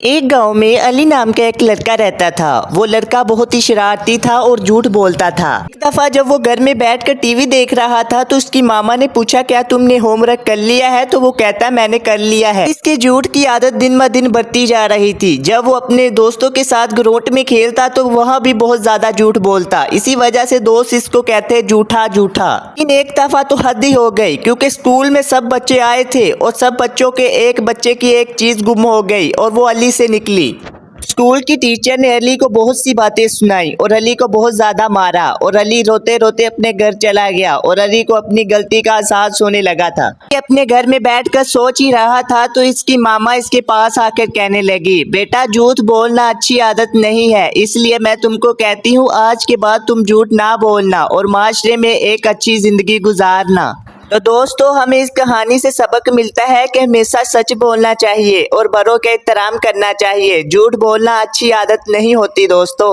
एक गांव में अली नाम का एक लड़का रहता था। वो लड़का बहुत ही शरारती था और झूठ बोलता था। एक दफा जब वो घर में बैठकर टीवी देख रहा था तो उसकी मामा ने पूछा, क्या तुमने होमवर्क कर लिया है? तो वो कहता, मैंने कर लिया है। इसके झूठ की आदत दिन ब दिन बढ़ती जा रही थी। जब वो अपने दोस्तों के साथ ग्रोट में खेलता तो वहाँ भी बहुत ज्यादा झूठ बोलता। इसी वजह से दोस्त इसको कहते झूठा झूठा। लेकिन एक दफा तो हद ही हो गई, क्योंकि स्कूल में सब बच्चे आए थे और सब बच्चों के एक बच्चे की एक चीज गुम हो गई और वो अली से निकली। स्कूल की टीचर ने अली को बहुत सी बातें सुनाई और अली को बहुत ज्यादा मारा और अली रोते रोते अपने घर चला गया और अली को अपनी गलती का एहसास होने लगा था। ये अपने घर में बैठकर सोच ही रहा था तो इसकी मामा इसके पास आकर कहने लगी, बेटा झूठ बोलना अच्छी आदत नहीं है, इसलिए मैं तुमको कहती हूँ आज के बाद तुम झूठ ना बोलना और माशरे में एक अच्छी जिंदगी गुजारना। तो दोस्तों, हमें इस कहानी से सबक मिलता है कि हमेशा सच बोलना चाहिए और बड़ों का एहतराम करना चाहिए। झूठ बोलना अच्छी आदत नहीं होती दोस्तों।